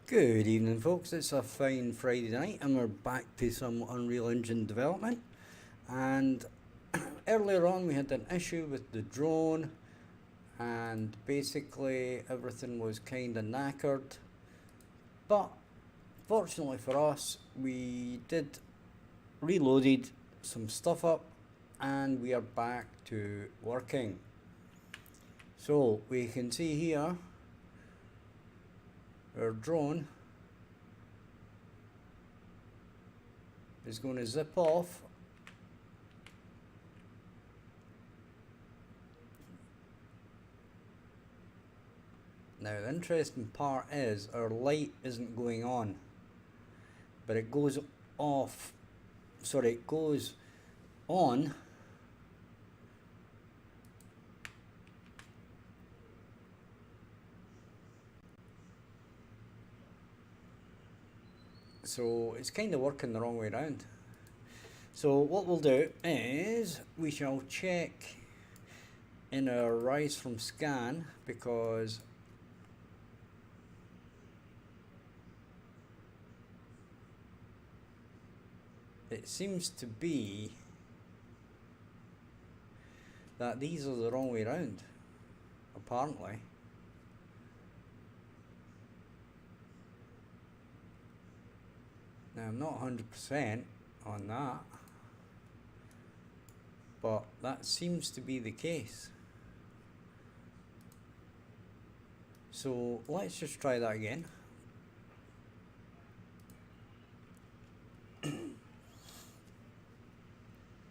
Good evening, folks. It's a fine Friday night, and we're back to some Unreal Engine development. And earlier on, we had an issue with the drone, and basically everything was kind of knackered. But fortunately for us, we did reloaded some stuff up, and we are back to working. So we can see here our drone is going to zip off. Now the interesting part is our light isn't going on, but it goes off, sorry, it goes on so it's kind of working the wrong way around. So what we'll do is we shall check in our rise from scan, because it seems to be that these are the wrong way around, apparently. Now I'm not 100% on that, but that seems to be the case. So let's just try that again.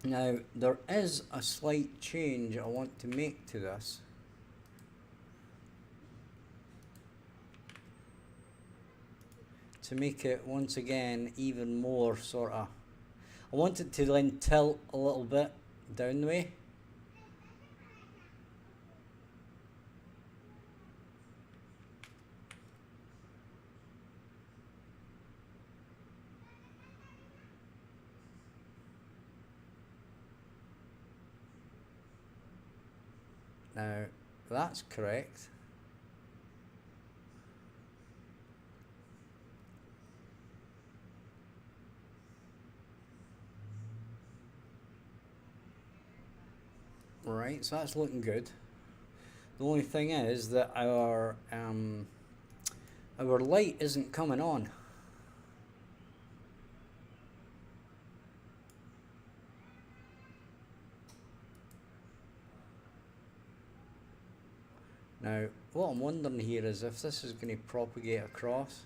Now there is a slight change I want to make to this. To make it once again even more sort of, I want it to then tilt a little bit down the way. Now that's correct. Right, so that's looking good. The only thing is that our light isn't coming on. Now, what I'm wondering here is if this is going to propagate across.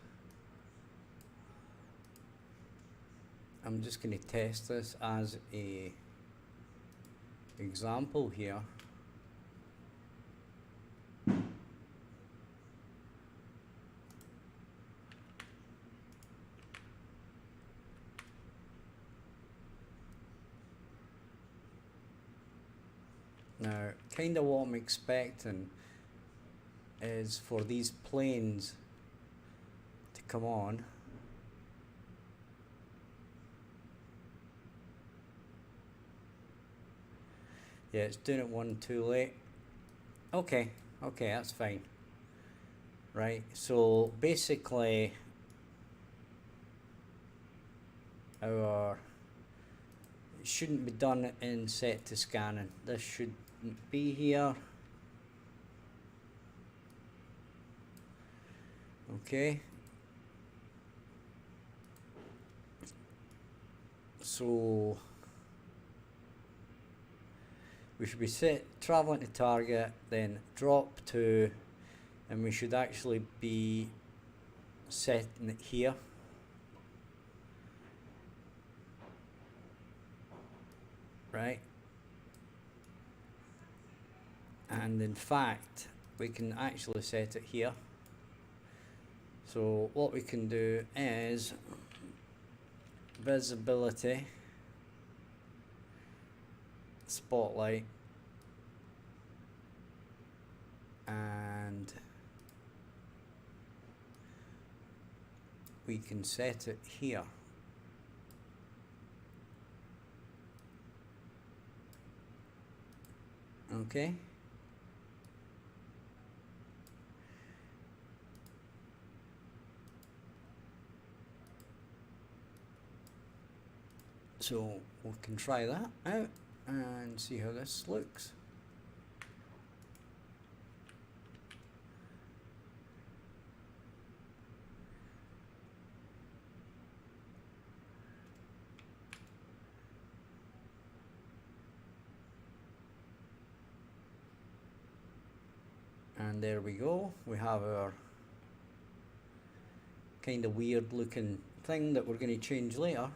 I'm just going to test this as a example here. Now, kind of what I'm expecting is for these planes to come on. Yeah, it's doing it one too late. Okay, that's fine. Right, so basically it shouldn't be done in set to scanning. This should be here. Okay. So we should be set traveling to target, then drop to, and we should actually be setting it here. Right. And in fact, we can actually set it here. So what we can do is visibility, spotlight, and we can set it here. Okay. So we can try that out and see how this looks. And there we go, we have our kind of weird looking thing that we're going to change later.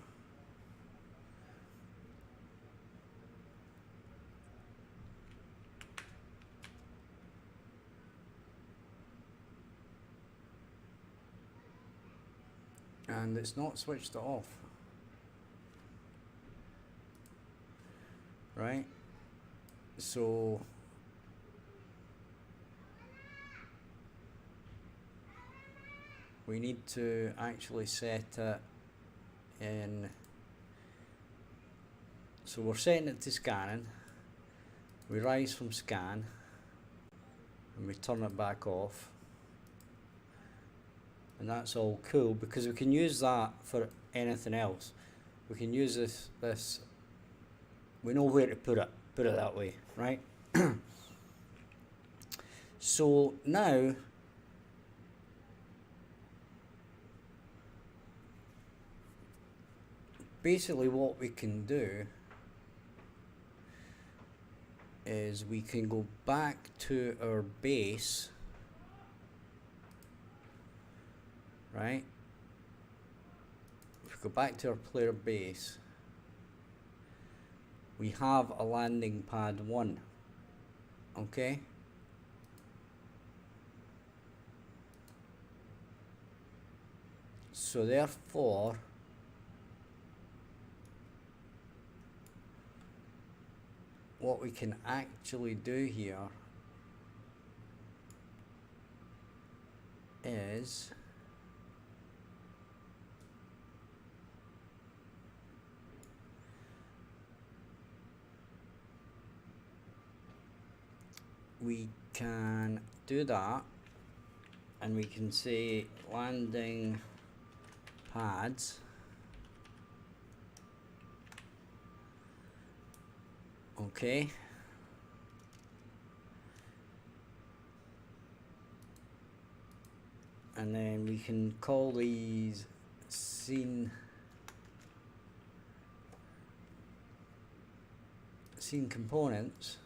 And it's not switched off. Right? So we need to actually set it in. So we're setting it to scanning. We rise from scan and we turn it back off. And that's all cool because we can use that for anything else. We can use this, we know where to put it that way, right? So now basically what we can do is we can go back to our base, right? If we go back to our player base, we have a landing pad 1, okay? So therefore, what we can actually do here is we can do that and we can say landing pads, okay, and then we can call these scene components.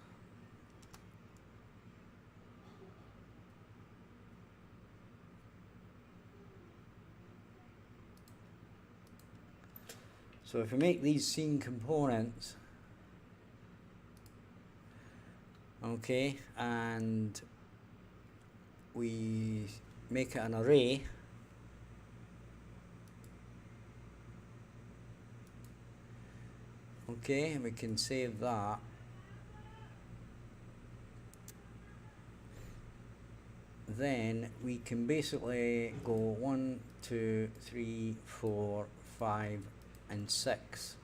So if we make these scene components, okay, and we make it an array, okay, and we can save that. Then we can basically go 1, 2, 3, 4, 5, and 6.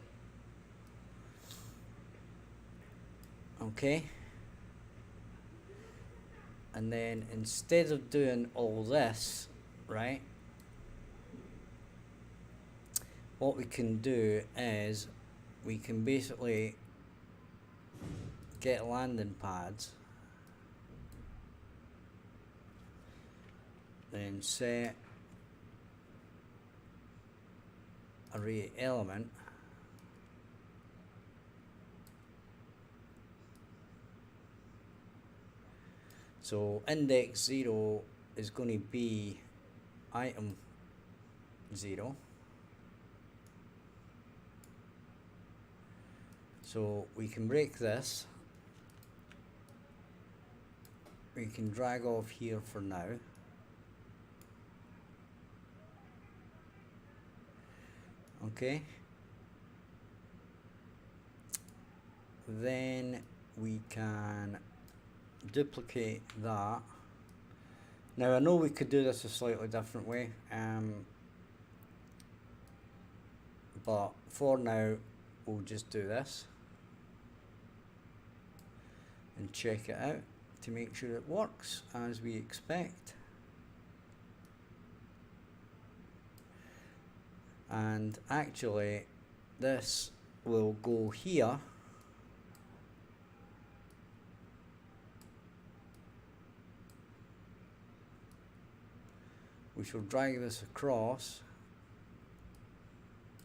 Okay, and then instead of doing all this, right, what we can do is we can basically get landing pads, then set array element, so index 0 is going to be item 0. So we can break this, we can drag off here for now. Okay, then we can duplicate that. Now I know we could do this a slightly different way, but for now we'll just do this and check it out to make sure it works as we expect. And actually this will go here. We shall drag this across.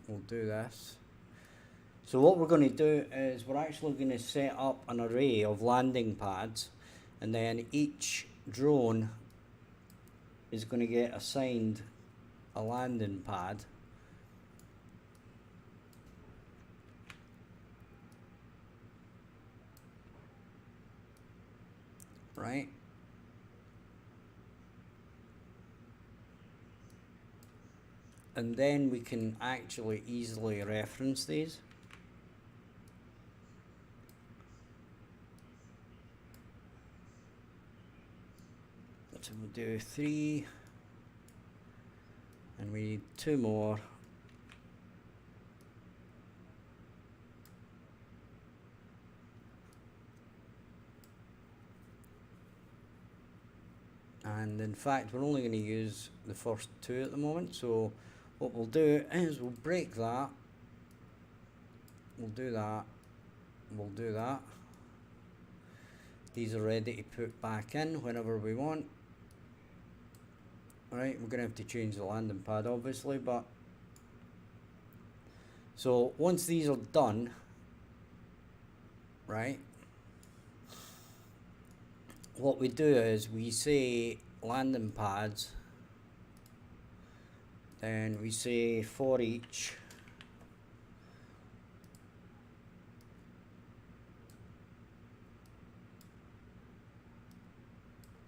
We'll do this. So what we're going to do is we're actually going to set up an array of landing pads, and then each drone is going to get assigned a landing pad. Right? And then we can actually easily reference these. So we'll do 3, and we need 2 more. And in fact, we're only going to use the first 2 at the moment. So what we'll do is we'll break that. We'll do that. We'll do that. These are ready to put back in whenever we want. Right, we're going to have to change the landing pad obviously, but so once these are done, right, what we do is we say landing pads, then we say for each,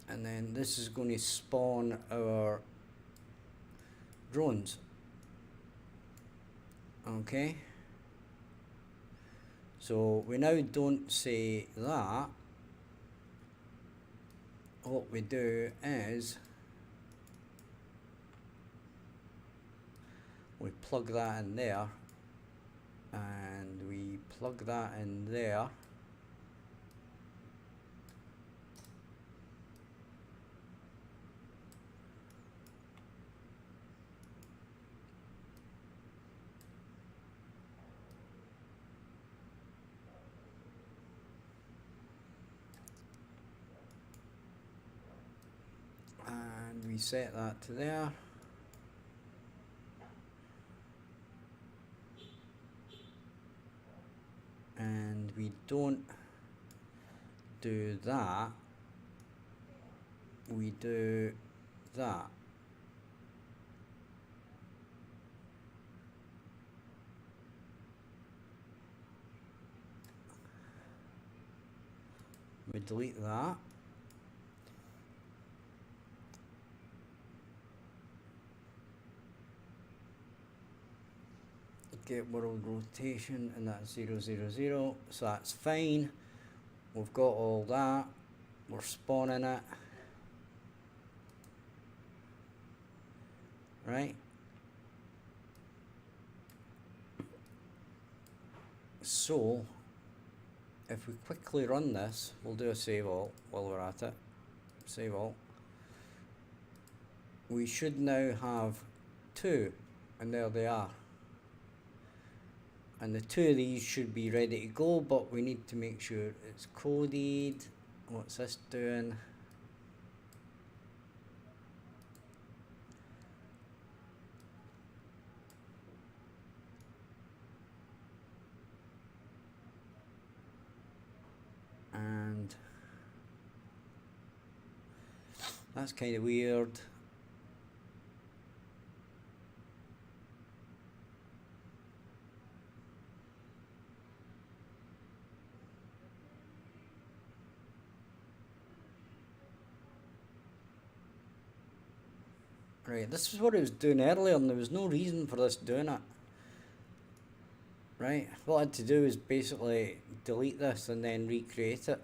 and then this is going to spawn our drones. Okay, so we now don't say that. What we do is we plug that in there, and we plug that in there. And we set that to there. And we don't do that, we do that. We delete that. Get world rotation, and that's 0, 0, 0, so that's fine. We've got all that. We're spawning it, right? So if we quickly run this, we'll do a save all while we're at it. Save all. We should now have 2, and there they are. And the 2 of these should be ready to go, but we need to make sure it's coded. What's this doing? And that's kind of weird. Right, this is what it was doing earlier, and there was no reason for this doing it. Right, what I had to do is basically delete this and then recreate it,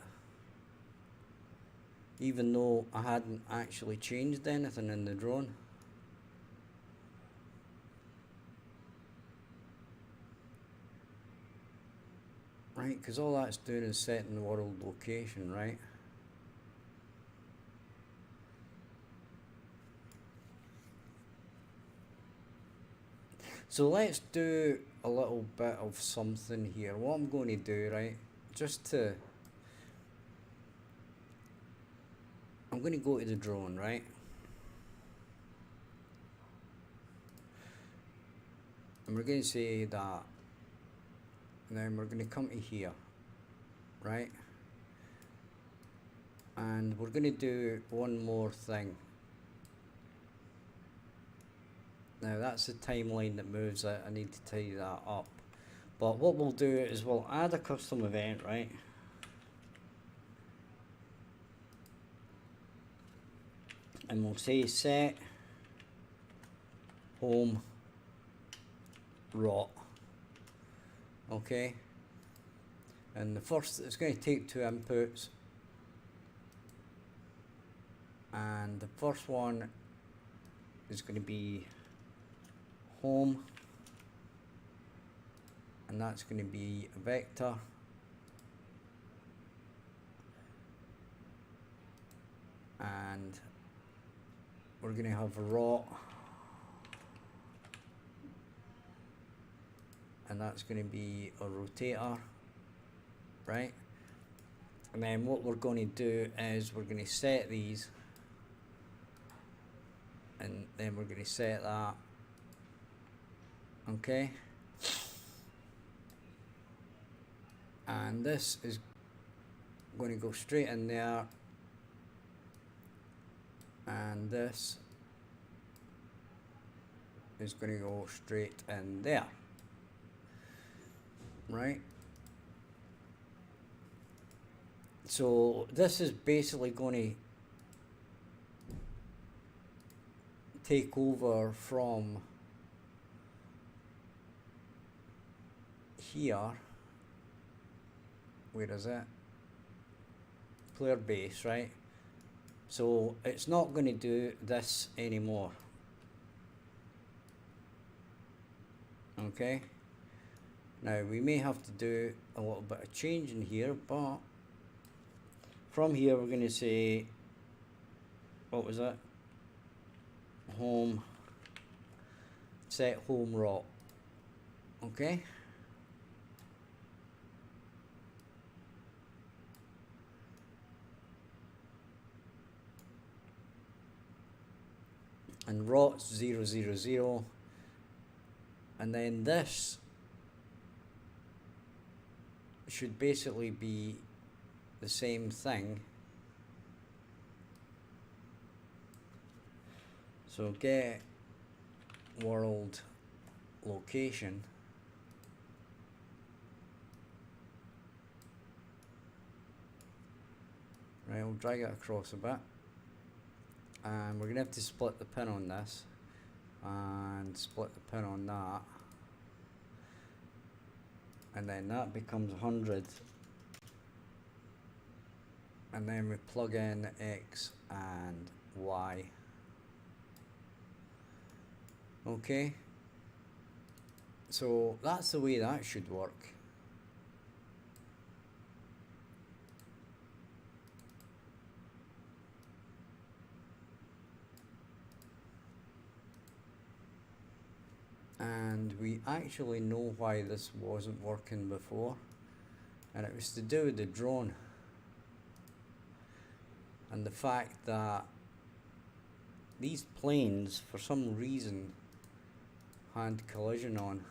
even though I hadn't actually changed anything in the drone. Right, because all that's doing is setting the world location, right? So let's do a little bit of something here. What I'm going to do, right, I'm going to go to the drone, right? And we're going to say that. And then we're going to come to here, right? And we're going to do one more thing. Now that's the timeline that moves it. I need to tidy that up. But what we'll do is we'll add a custom event, right? And we'll say set home rot. Okay. And the first, it's going to take 2 inputs. And the first one is going to be home, and that's going to be a vector, and we're going to have a rot, and that's going to be a rotator, right? And then what we're going to do is we're going to set these, and then we're going to set that. Okay, and this is going to go straight in there, and this is going to go straight in there, right? So this is basically going to take over from here. Where is it? Player base, right? So it's not going to do this anymore. Okay, now we may have to do a little bit of change in here, but from here we're going to say, what was it? Home, set home rot. Okay. And rot's 0, 0, 0, and then this should basically be the same thing. So get world location, right? We'll drag it across a bit. And we're going to have to split the pin on this and split the pin on that, and then that becomes 100, and then we plug in X and Y. Okay, so that's the way that should work. And we actually know why this wasn't working before, and it was to do with the drone and the fact that these planes for some reason had collision on.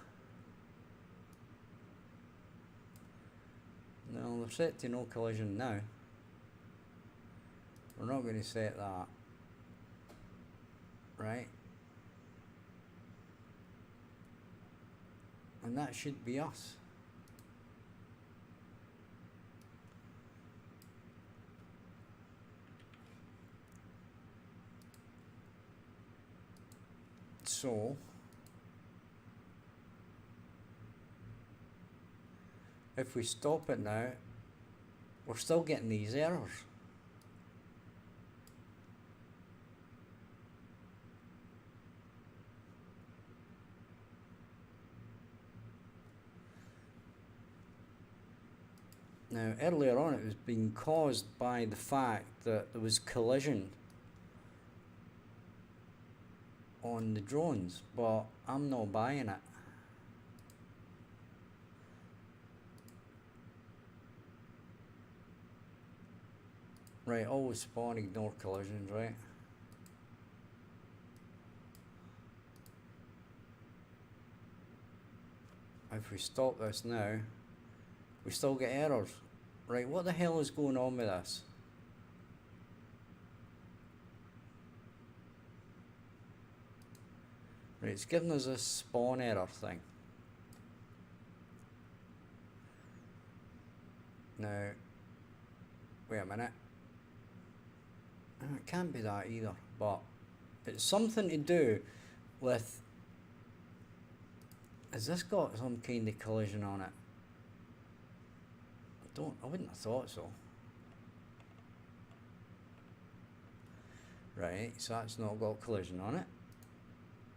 Now they're set to no collision now. We're not going to set that, right? And that should be us. So if we stop it now, we're still getting these errors. Now earlier on it was being caused by the fact that there was collision on the drones, but I'm not buying it. Right, always spawn, ignore collisions, right? If we stop this now, we still get errors. Right, what the hell is going on with this? Right, it's giving us this spawn error thing. Now, wait a minute. It can't be that either, but it's something to do with... Has this got some kind of collision on it? I wouldn't have thought so. Right, so that's not got collision on it.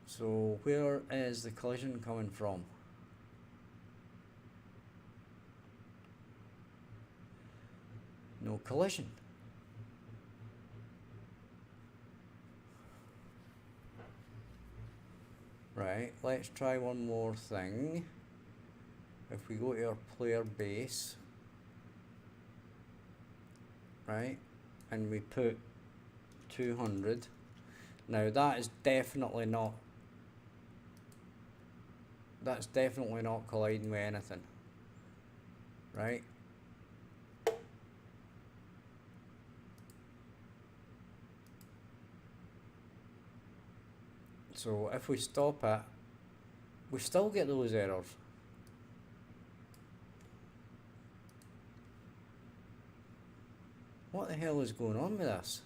So where is the collision coming from? No collision. Right, let's try one more thing. If we go to our player base, right, and we put 200, now that is definitely not, that's definitely not colliding with anything, right? So if we stop it, we still get those errors. What the hell is going on with this?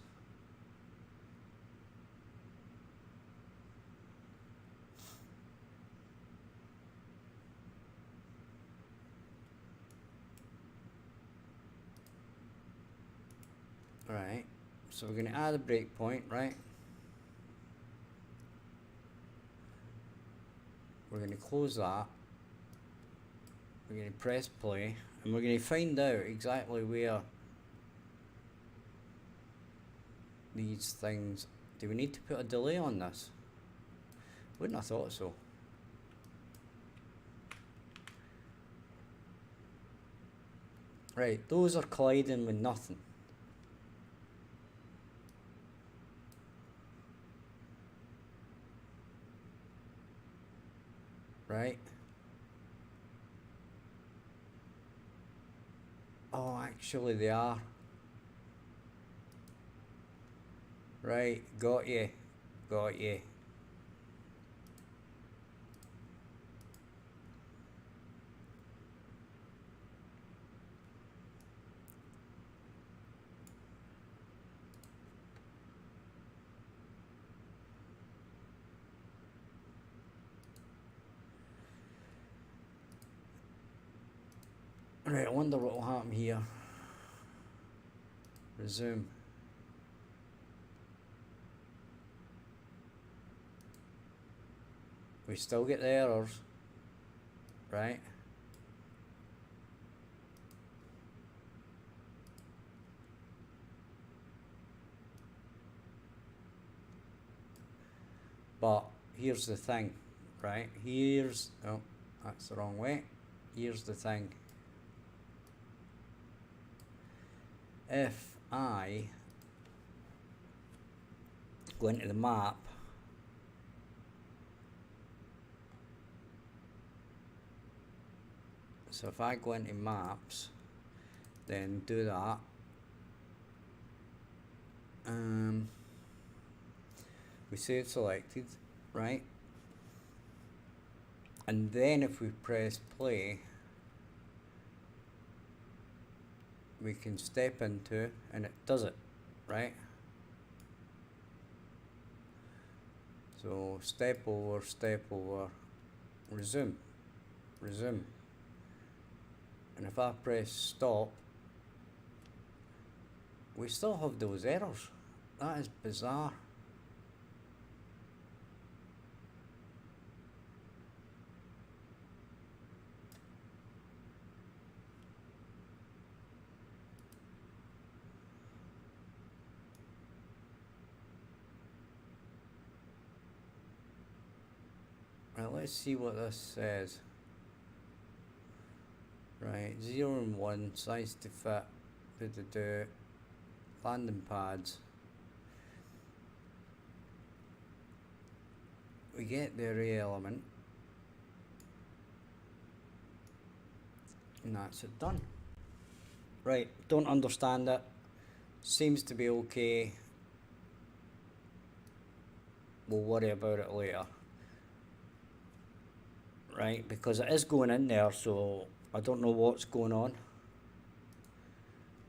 Right, so we're going to add a breakpoint, right? We're going to close that. We're going to press play, and we're going to find out exactly where these things... Do we need to put a delay on this? Wouldn't have thought so. Right, those are colliding with nothing. Right? Oh, actually they are. Right, got you. Got you. Right, I wonder what will happen here. Resume. We still get the errors, right? But here's the thing, right? Here's... Oh, that's the wrong way. Here's the thing. If I go into the map, so if I go into maps, then do that, we say it's selected, right? And then if we press play, we can step into, and it does it, right? So step over, resume, resume. And if I press stop, we still have those errors. That is bizarre. Right, let's see what this says. Right, 0 and 1, size to fit, landing pads. We get the array element, and that's it done. Right, don't understand it. Seems to be okay. We'll worry about it later. Right, because it is going in there, so I don't know what's going on.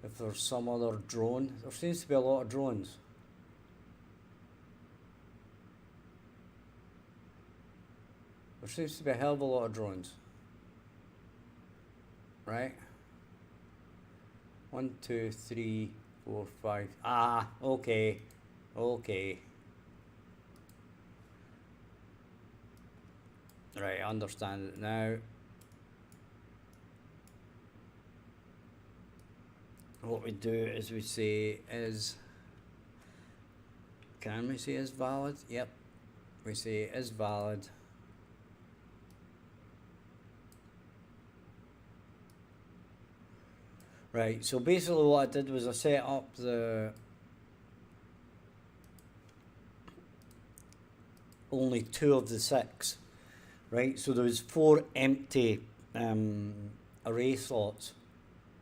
If there's some other drone, there seems to be a lot of drones. There seems to be a hell of a lot of drones. Right? 1, 2, 3, 4, 5. Ah, okay. Okay. Right, I understand it now. What we do is we say is, can we say is valid? Yep. We say is valid. Right, so basically what I did was I set up the only 2 of the 6, right? So there was 4 empty array slots,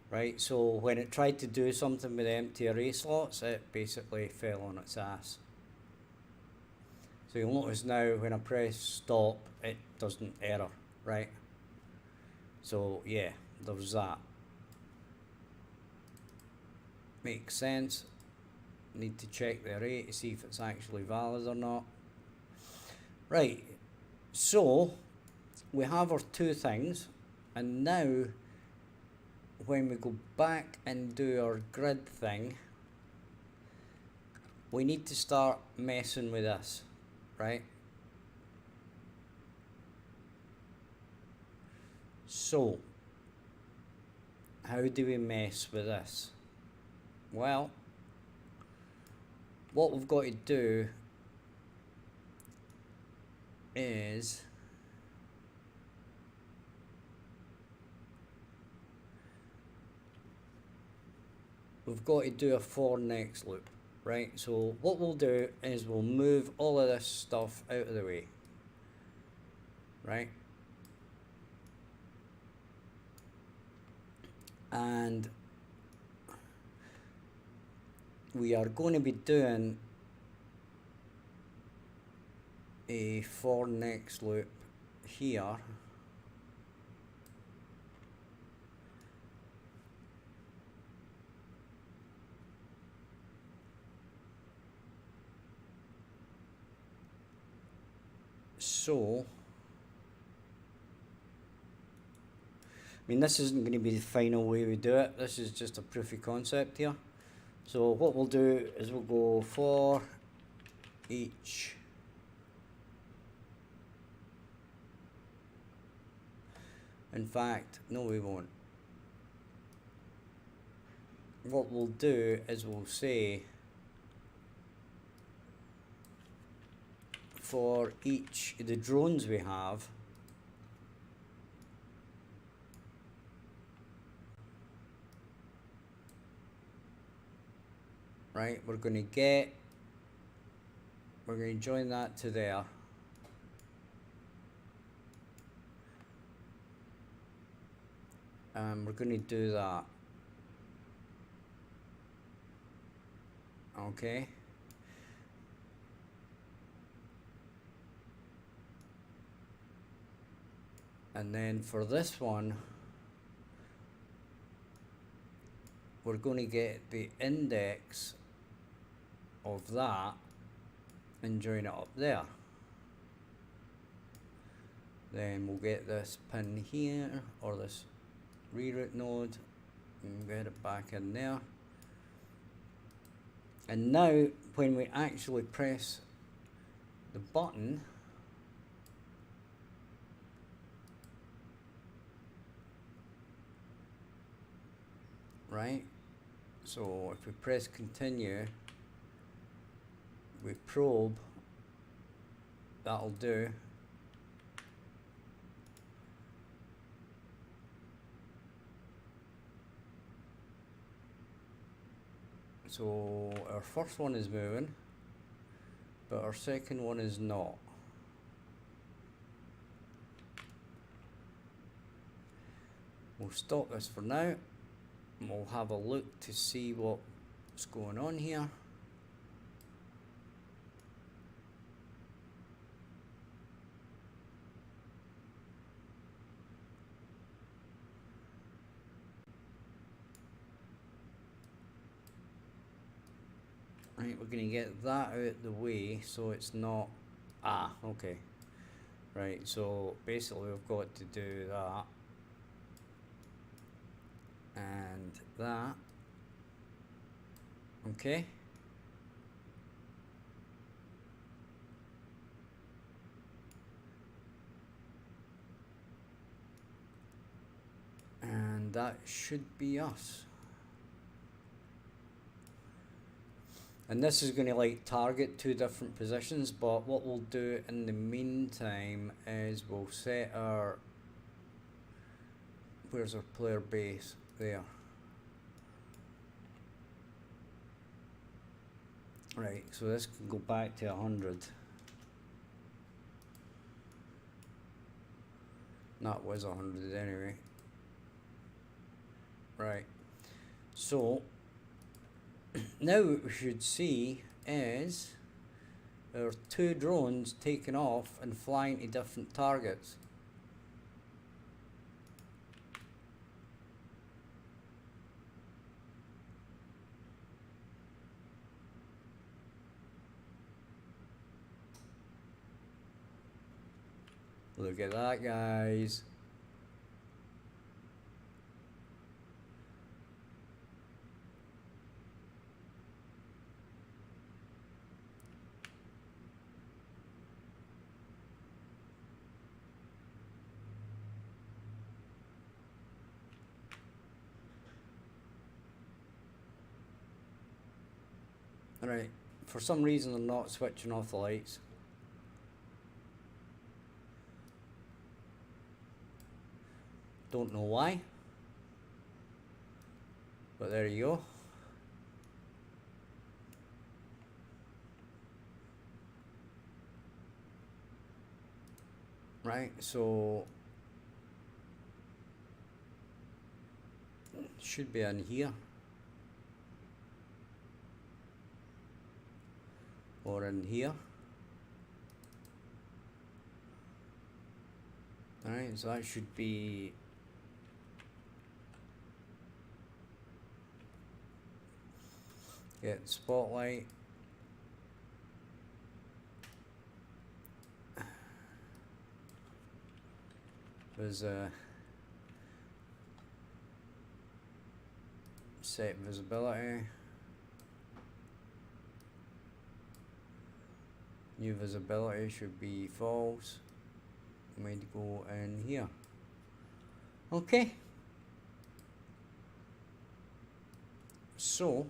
right? So when it tried to do something with the empty array slots, it basically fell on its ass. So you'll notice now when I press stop, it doesn't error, right? So yeah, there's that. Makes sense. Need to check the array to see if it's actually valid or not. Right, so we have our 2 things, and now when we go back and do our grid thing, we need to start messing with this, right? So how do we mess with this? Well, what we've got to do is we've got to do a for next loop, right? So what we'll do is we'll move all of this stuff out of the way, right? And we are going to be doing a for next loop here. So, I mean, this isn't going to be the final way we do it. This is just a proof of concept here. So what we'll do is we'll go for each in fact, no we won't. What we'll do is we'll say for each of the drones we have, right, we're going to join that to there. We're going to do that. Okay. And then for this one, we're going to get the index of that and join it up there. Then we'll get this pin here, or this reroute node, and get it back in there. And now when we actually press the button, right, so if we press continue, we probe, that'll do. so our first one is moving, but our second one is not. We'll stop this for now, and we'll have a look to see what's going on here. Right, we're going to get that out the way so it's not... okay. Right, so basically we've got to do that. And that. Okay. And that should be us. And this is going to like target two different positions, but what we'll do in the meantime is we'll set our... Where's our player base? There. Right, so this can go back to 100. That was 100 anyway. Right, so now what we should see is there are two drones taking off and flying to different targets. Look at that, guys. Right, for some reason they're not switching off the lights. Don't know why, but there you go. Right, so should be in here. Or in here. Alright, so that should be get spotlight. There's a set visibility. New visibility should be false. Might go in here. Okay. So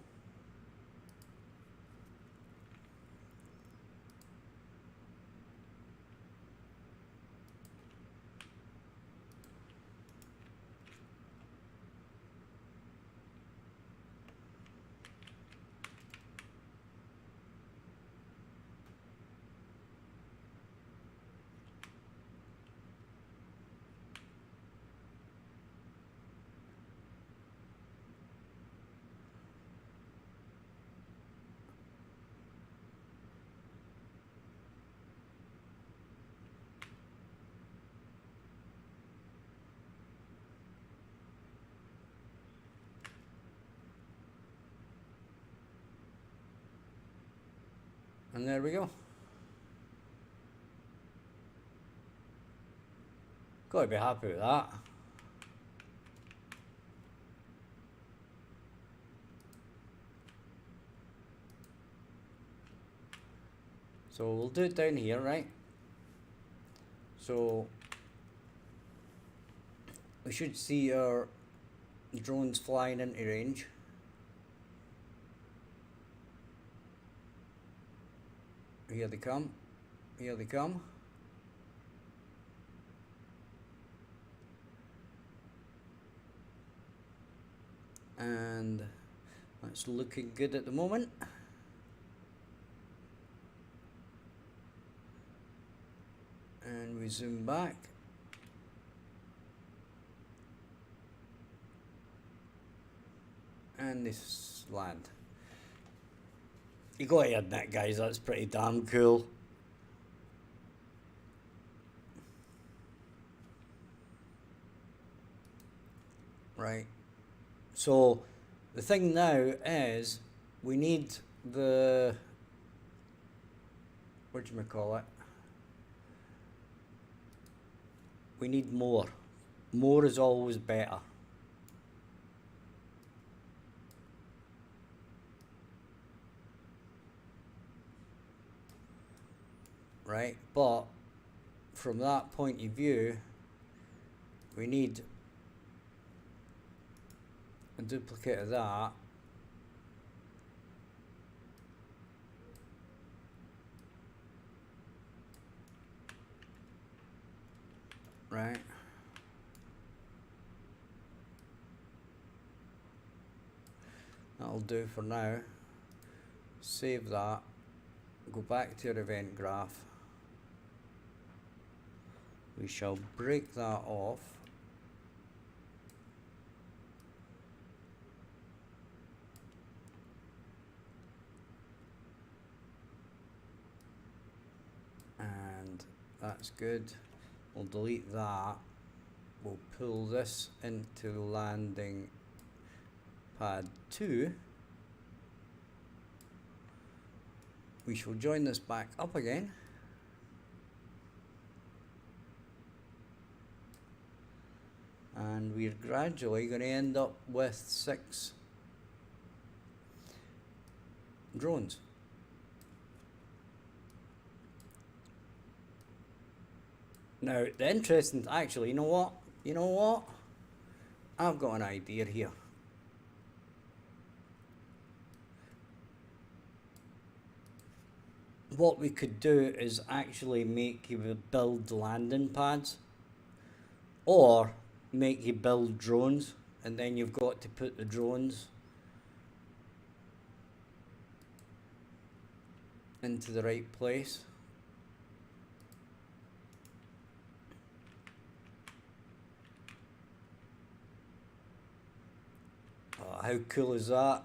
and there we go. Gotta be happy with that. So we'll do it down here, right? So we should see our drones flying into range. Here they come. Here they come. And That's looking good at the moment. And we zoom back. And this land. You gotta admit, guys, that's pretty damn cool. Right. So the thing now is we need the, what do you call it? We need more. More is always better. Right, but from that point of view, we need a duplicate of that. Right. That'll do for now. Save that. Go back to your event graph. We shall break that off. And that's good. We'll delete that. We'll pull this into landing pad 2. We shall join this back up again. And we're gradually going to end up with 6 drones. Now, the interesting, actually, you know what? You know what? I've got an idea here. What we could do is actually make you build landing pads, or make you build drones, and then you've got to put the drones into the right place. Oh, how cool is that?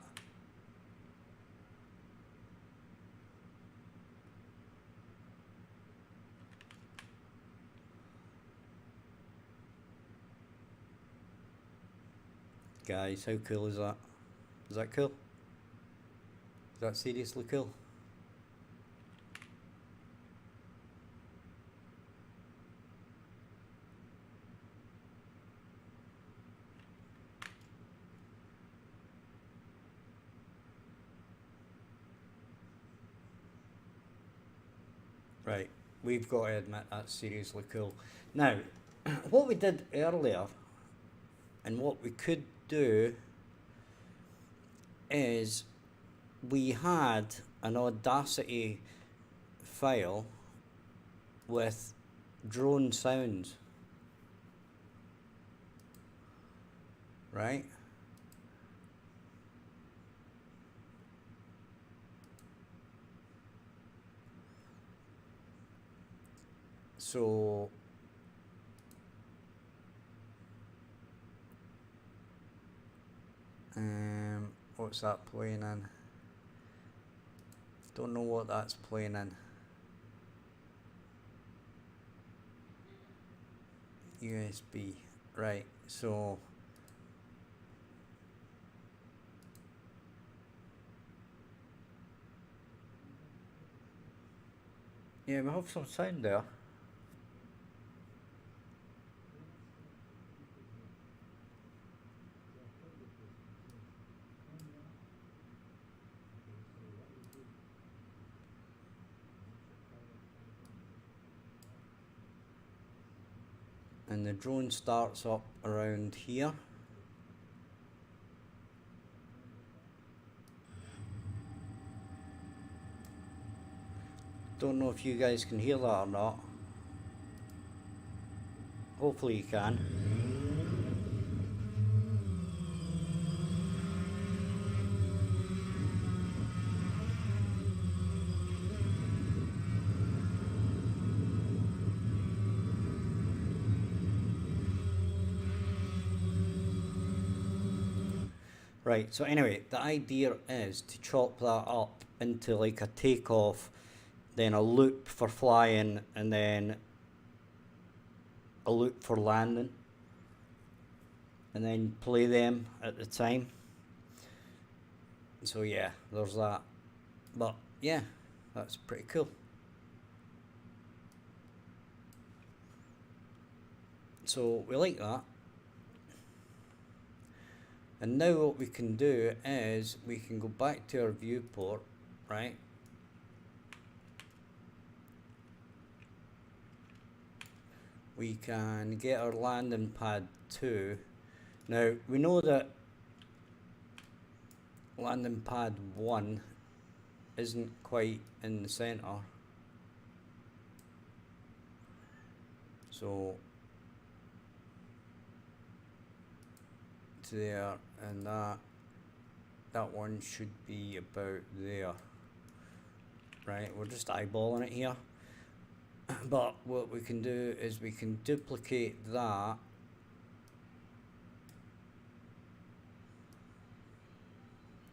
Guys, how cool is that? Is that cool? Is that seriously cool? Right, we've got to admit that's seriously cool. Now, what we did earlier, and what we could do, is we had an Audacity file with drone sounds, right? So what's that playing in? Don't know what that's playing in. USB, right? So yeah, we have some sound there. And the drone starts up around here. Don't know if you guys can hear that or not. Hopefully you can. Right, so anyway, the idea is to chop that up into like a takeoff, then a loop for flying, and then a loop for landing, and then play them at the time. So yeah, there's that. But yeah, that's pretty cool. So we like that. And now what we can do is we can go back to our viewport, right? We can get our landing pad 2. Now we know that landing pad 1 isn't quite in the center. So to there, and that one should be about there. Right, we're just eyeballing it here. But what we can do is we can duplicate that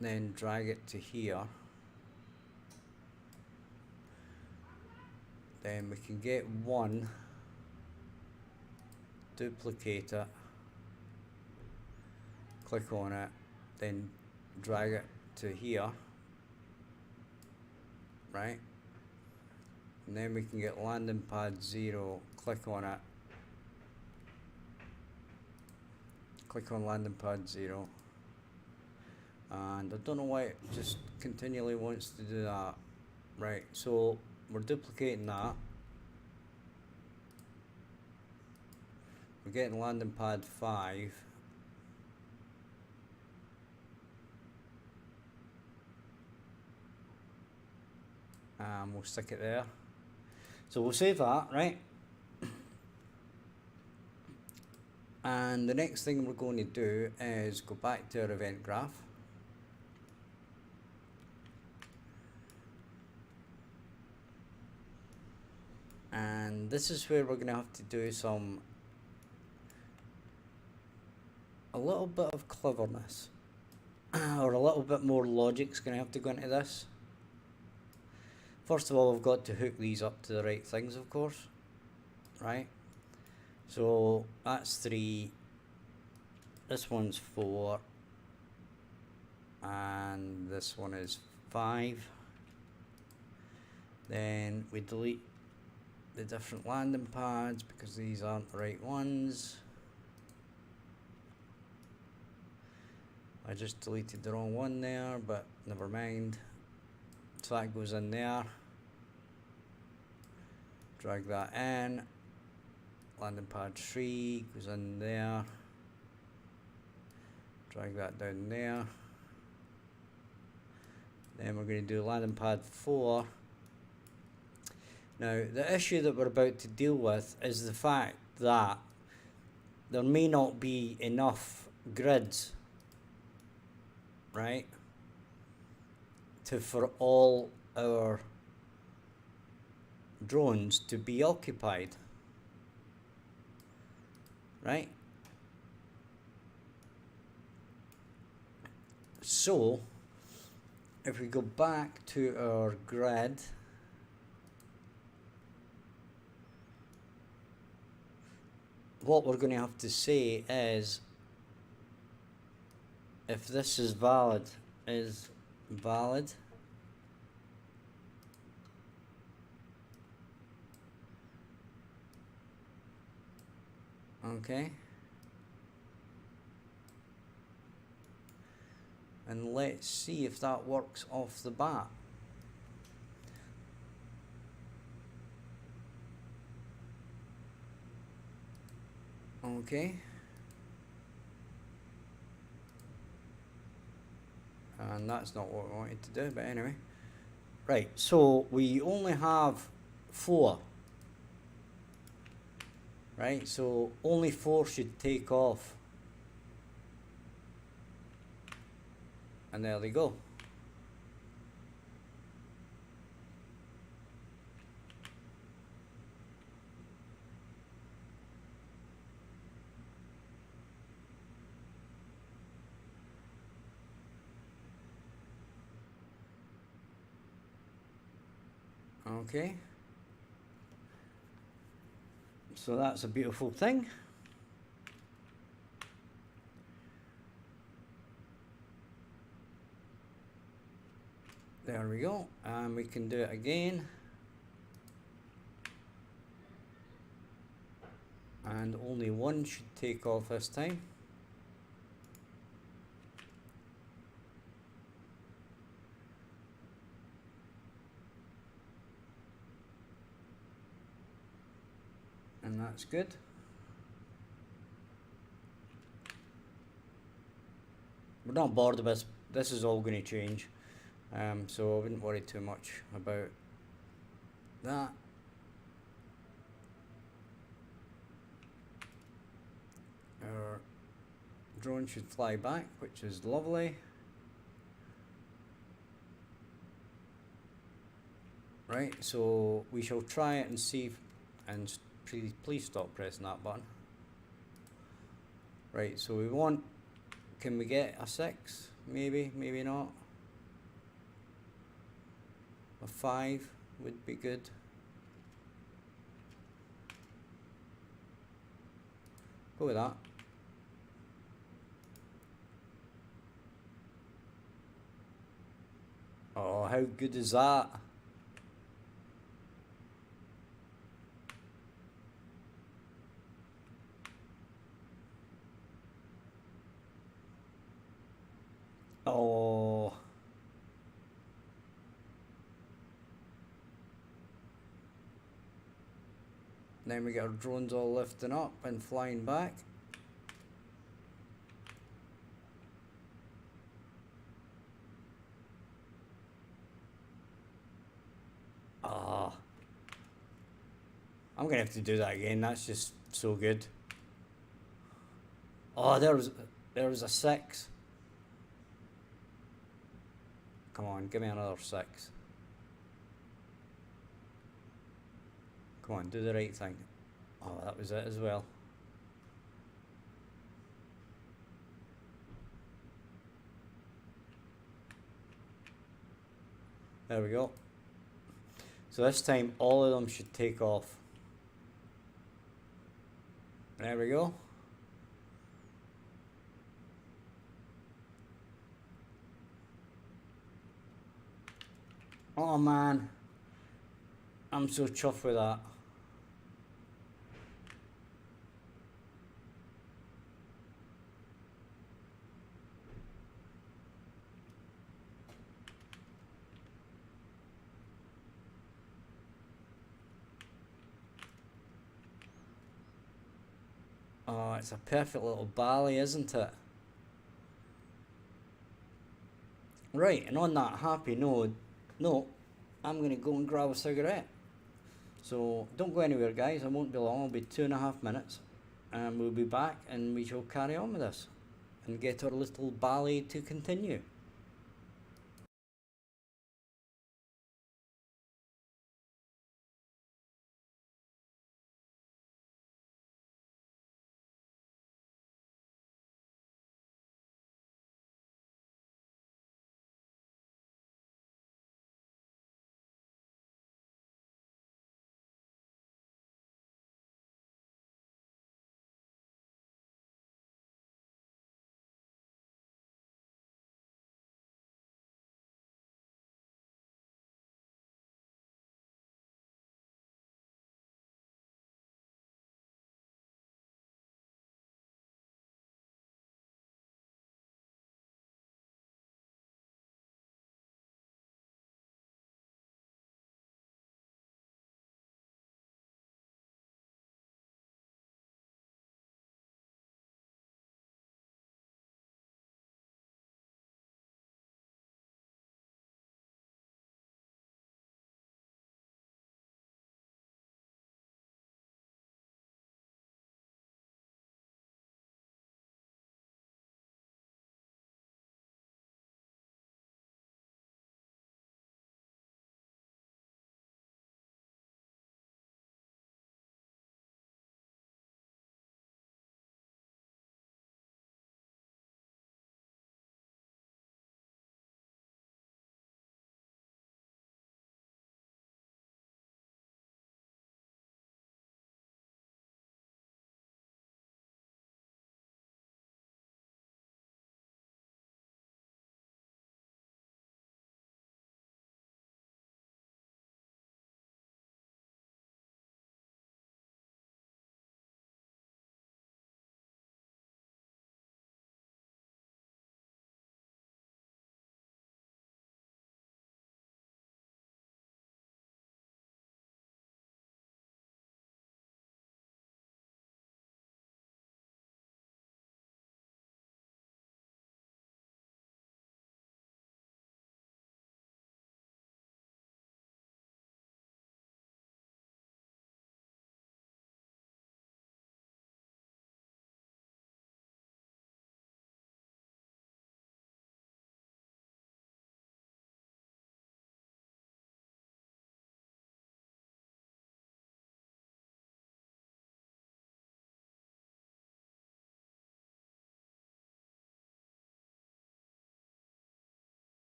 then drag it to here. Then we can get one, duplicate it, click on it, then drag it to here, right? And then we can get landing pad 0, click on it, click on landing pad 0, and I don't know why it just continually wants to do that. Right, so we're duplicating that, we're getting landing pad 5, and we'll stick it there. So we'll save that, right? And the next thing we're going to do is go back to our event graph. And this is where we're going to have to do a little bit of cleverness, or a little bit more logic's going to have to go into this. First of all, we've got to hook these up to the right things, of course, right? So that's 3, this one's 4, and this one is 5. Then we delete the different landing pads because these aren't the right ones. I just deleted the wrong one there, but never mind. So that goes in there. Drag that in. Landing pad 3 goes in there. Drag that down there. Then we're going to do landing pad 4. Now, the issue that we're about to deal with is the fact that there may not be enough grids, right, for all our drones to be occupied, right? So, if we go back to our grid, what we're going to have to say is, if this is valid, okay, and let's see if that works off the bat. Okay, and that's not what we wanted to do, but anyway. Right, so we only have 4, right? So only 4 should take off, and there they go. Okay. So that's a beautiful thing. There we go. And we can do it again. And only one should take off this time. And that's good. We're not bored of this. This is all going to change. So I wouldn't worry too much about that. Our drone should fly back, which is lovely. Right, so we shall try it and see if, and please stop pressing that button. Right, so we want, can we get a 6? Maybe, maybe not. A 5 would be good. Go with that. Oh, how good is that? Oh. Then we get our drones all lifting up and flying back. Ah. I'm gonna have to do that again. That's just so good. Oh, there was a 6. Come on, give me another 6. Come on, do the right thing. Oh, that was it as well. There we go. So this time all of them should take off. There we go. Oh man, I'm so chuffed with that. Oh, it's a perfect little ballet, isn't it? Right, and on that happy note, I'm going to go and grab a cigarette. So don't go anywhere, guys. I won't be long. It'll be 2.5 minutes. And we'll be back and we shall carry on with this and get our little ballet to continue.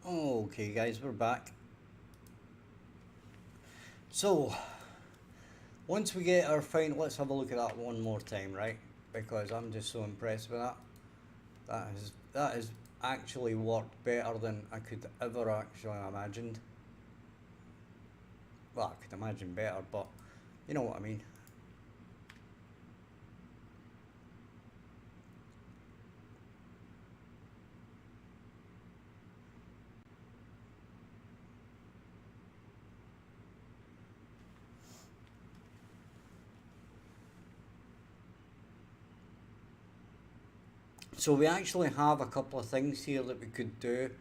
Okay guys, we're back. So, once we get our final, let's have a look at that one more time, right? Because I'm just so impressed with that. That has actually worked better than I could ever actually imagined. Well, I could imagine better, but you know what I mean. So we actually have a couple of things here that we could do,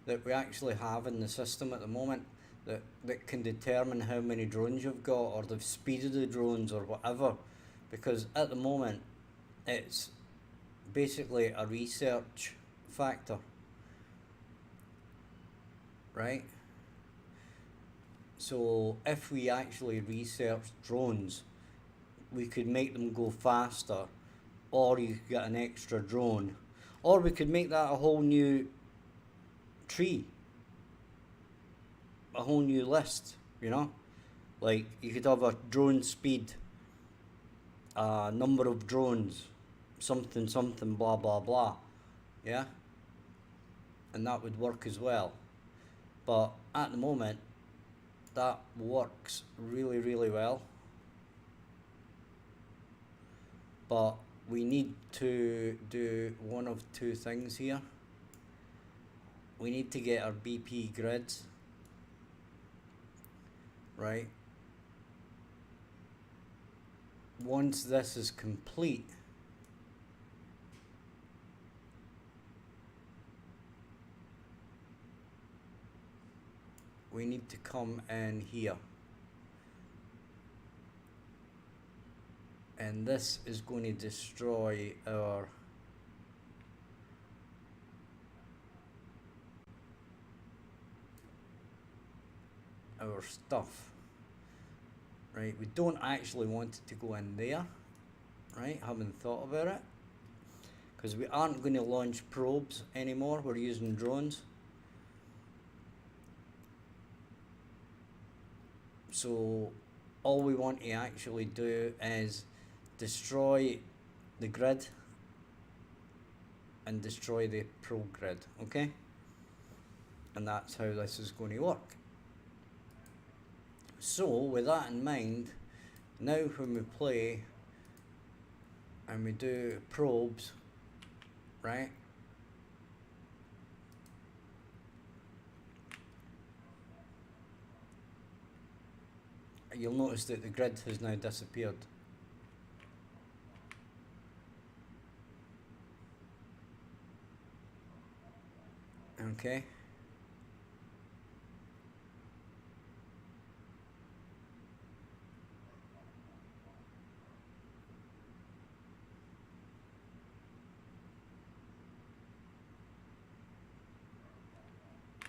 that we actually have in the system at the moment, that can determine how many drones you've got or the speed of the drones or whatever. Because at the moment it's basically a research factor, right? So if we actually research drones, we could make them go faster, or you could get an extra drone, or we could make that a whole new tree, a whole new list, you know? Like you could have a drone speed, number of drones, something something blah blah blah, yeah? And that would work as well. But at the moment, that works really, really well. But we need to do one of two things here. We need to get our BP grids, right? Once this is complete, we need to come in here. And this is going to destroy our stuff, right? We don't actually want it to go in there, right? Haven't thought about it, because we aren't going to launch probes anymore. We're using drones. So all we want to actually do is destroy the grid and destroy the probe grid, okay? And that's how this is going to work. So with that in mind, now when we play and we do probes, right? You'll notice that the grid has now disappeared. Okay.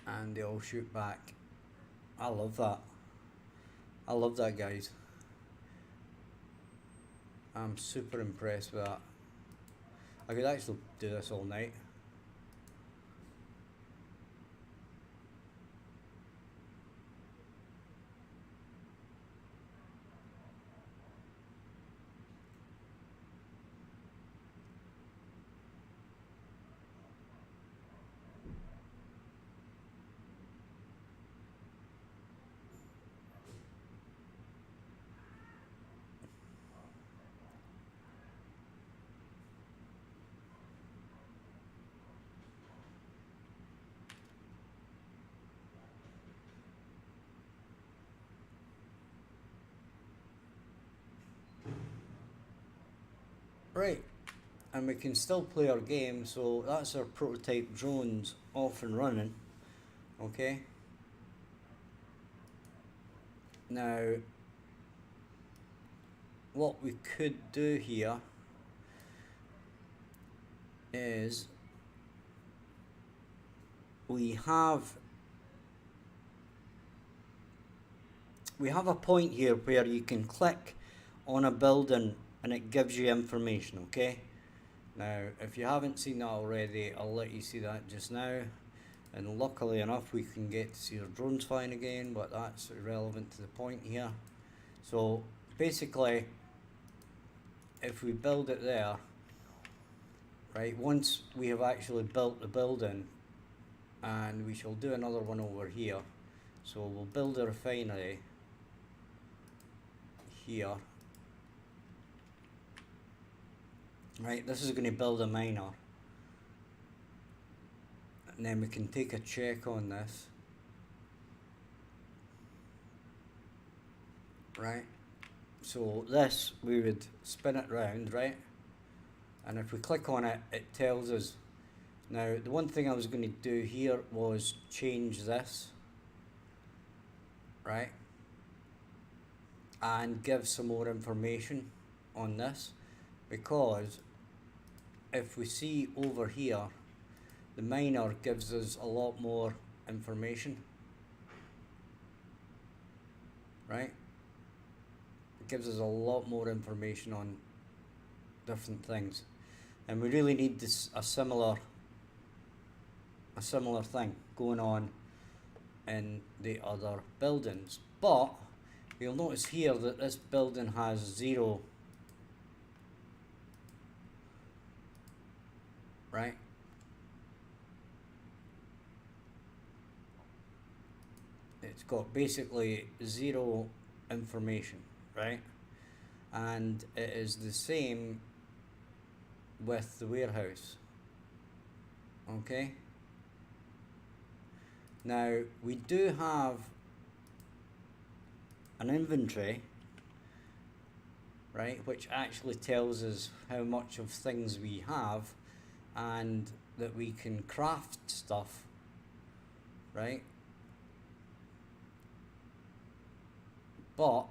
And they all shoot back. I love that. I love that, guys. I'm super impressed with that. I could actually do this all night. Right, and we can still play our game, so that's our prototype drones off and running, okay? Now, what we could do here is we have a point here where you can click on a building and it gives you information, okay? Now, if you haven't seen that already, I'll let you see that just now. And luckily enough we can get to see our drones flying again, but that's irrelevant to the point here. So basically, if we build it there, right, once we have actually built the building, and we shall do another one over here, so we'll build a refinery here. Right, this is going to build a miner, and then we can take a check on this. Right, so this, we would spin it round, right, and if we click on it, it tells us. Now the one thing I was going to do here was change this, right, and give some more information on this, because if we see over here, the miner gives us a lot more information, right? It gives us a lot more information on different things, and we really need this a similar thing going on in the other buildings. But you'll notice here that this building has 0, right? It's got basically 0 information, right? And it is the same with the warehouse. Okay, now we do have an inventory, right, which actually tells us how much of things we have and that we can craft stuff, right? But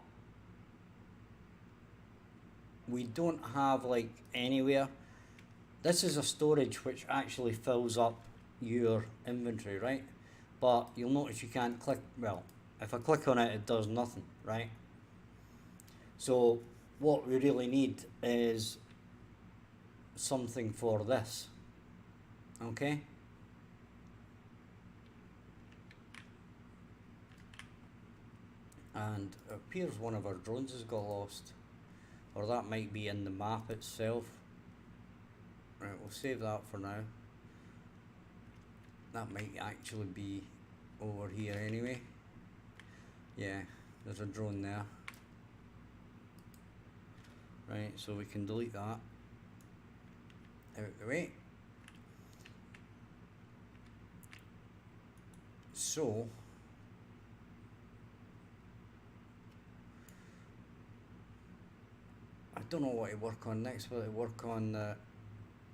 we don't have like anywhere. This is a storage which actually fills up your inventory, right? But you'll notice you can't click, well, if I click on it, it does nothing, right? So what we really need is something for this, okay? And it appears one of our drones has got lost, or that might be in the map itself. Right, we'll save that for now. That might actually be over here anyway. Yeah, there's a drone there. Right, so we can delete that out the way. So I don't know what to work on next, but to work on the,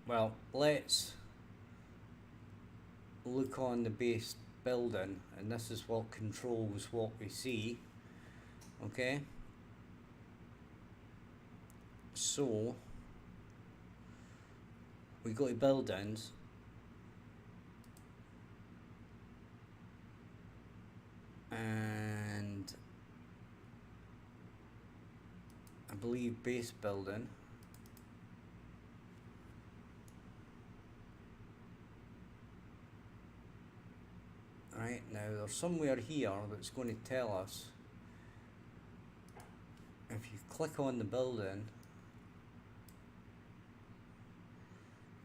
well, let's look on the base building, and this is what controls what we see, okay? So we go to buildings, and I believe base building. Right, now there's somewhere here that's going to tell us, if you click on the building,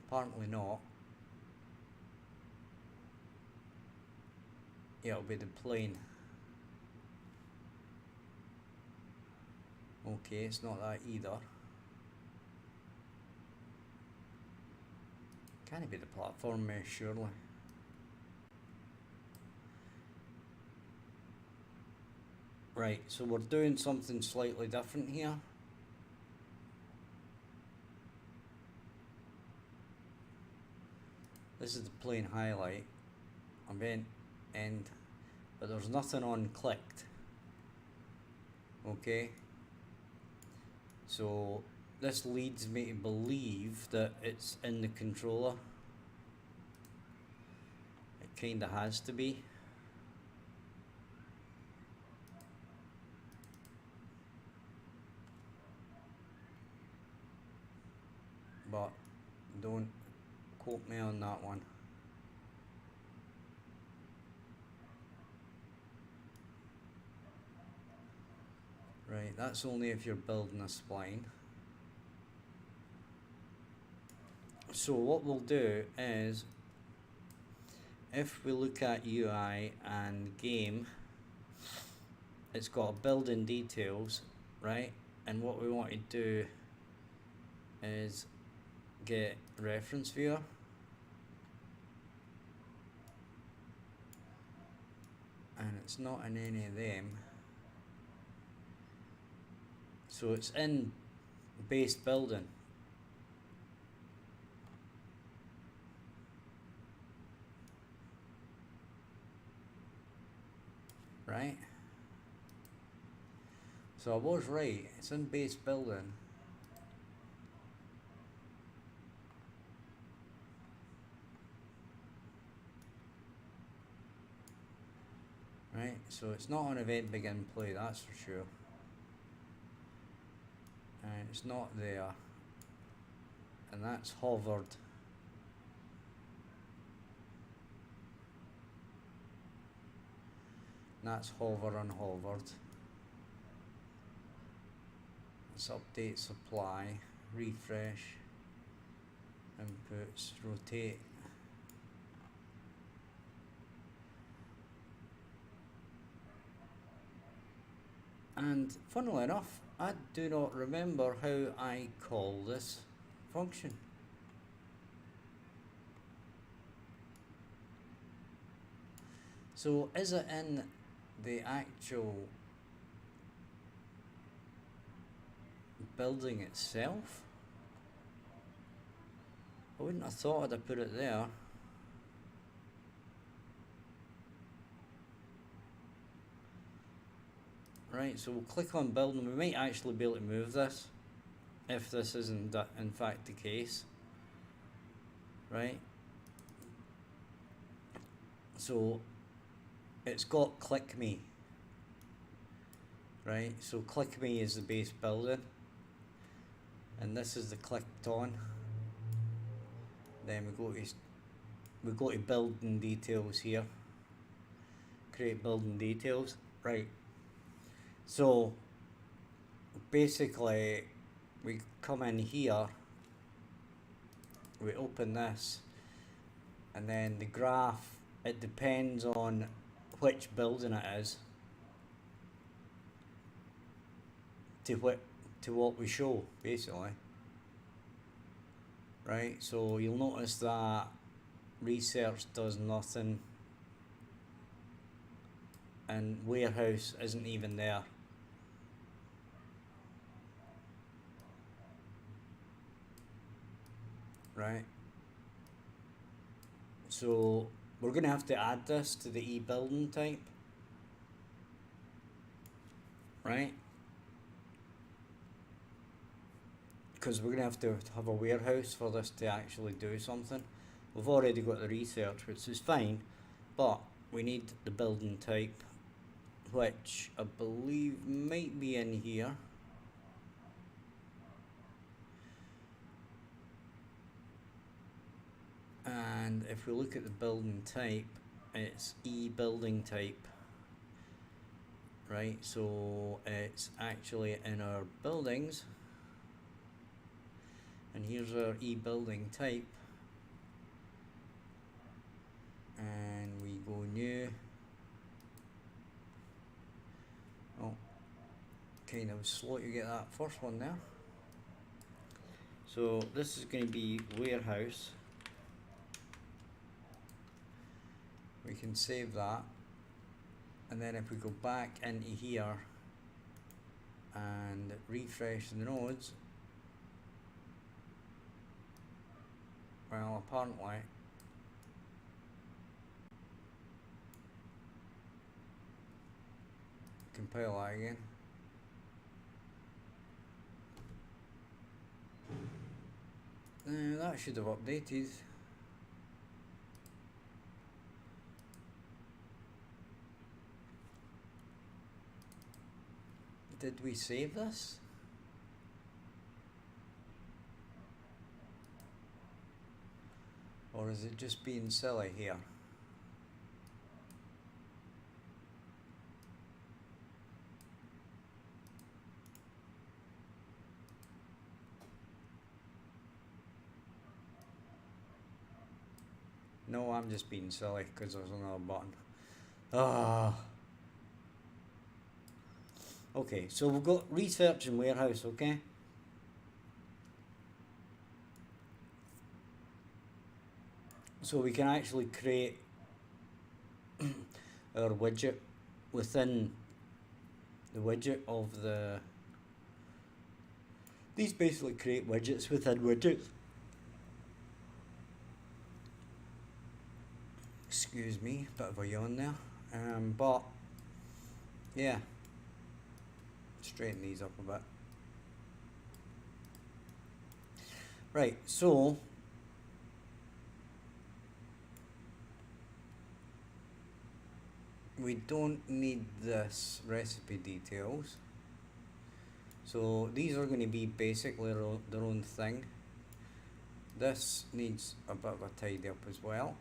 apparently not, yeah, it'll be the plane. Okay, it's not that either. Can't it be the platform mesh, surely? Right, so we're doing something slightly different here. This is the plane highlight, event end, but there's nothing on clicked. Okay, so this leads me to believe that it's in the controller. It kinda has to be. But don't quote me on that one. Right, that's only if you're building a spline. So what we'll do is, if we look at UI and game, it's got building details, right? And what we want to do is get reference viewer. And it's not in any of them. So it's in base building. Right? So I was right, it's in base building. Right, so it's not on event begin play, that's for sure. And it's not there. And that's hovered. And that's hover unhovered. Let's update supply, refresh, inputs, rotate. And funnily enough, I do not remember how I call this function. So is it in the actual building itself? I wouldn't have thought I'd have put it there. Right, so we'll click on building. We might actually be able to move this if this isn't in fact the case. Right, so it's got click me. Right, so click me is the base building, and this is the clicked on. Then we go to building details here. Create building details. Right. So basically we come in here, we open this, and then the graph, it depends on which building it is to what we show, basically. Right, so you'll notice that research does nothing and warehouse isn't even there. Right, so we're going to have to add this to the e-building type. Right, because we're going to have a warehouse for this to actually do something. We've already got the research, which is fine, but we need the building type, which I believe might be in here. And if we look at the building type, it's e-building type. Right, so it's actually in our buildings, and here's our e-building type, and we go new. Oh, kind of slow to get that first one there. So this is going to be warehouse. We can save that, and then if we go back into here and refresh the nodes, well, apparently compile that again. That should have updated. Did we save this? Or is it just being silly here? No, I'm just being silly because there's another button. Ah. Okay, so we've got research and warehouse, okay? So we can actually create our widget within the widget of the... These basically create widgets within widgets. Excuse me, bit of a yawn there. But, yeah. Straighten these up a bit. Right, so... we don't need this recipe details. So these are going to be basically their own thing. This needs a bit of a tidy up as well.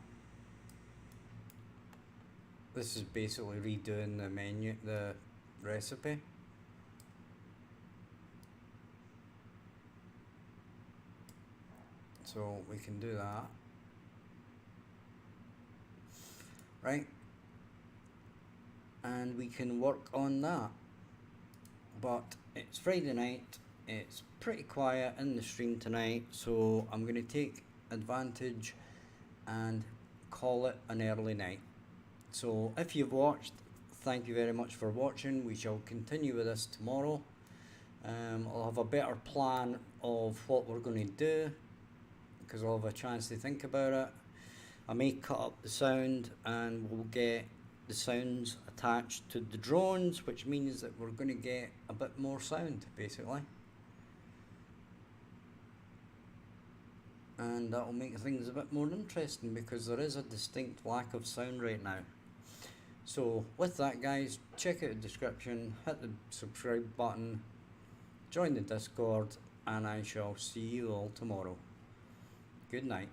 This is basically redoing the menu, the recipe. So we can do that. Right. And we can work on that. But it's Friday night, it's pretty quiet in the stream tonight, so I'm going to take advantage and call it an early night. So if you've watched, thank you very much for watching. We shall continue with this tomorrow. I'll have a better plan of what we're going to do, because I'll have a chance to think about it. I may cut up the sound and we'll get the sounds attached to the drones, which means that we're going to get a bit more sound basically, and that will make things a bit more interesting because there is a distinct lack of sound right now. So with that, guys, check out the description, hit the subscribe button, join the Discord, and I shall see you all tomorrow. Good night.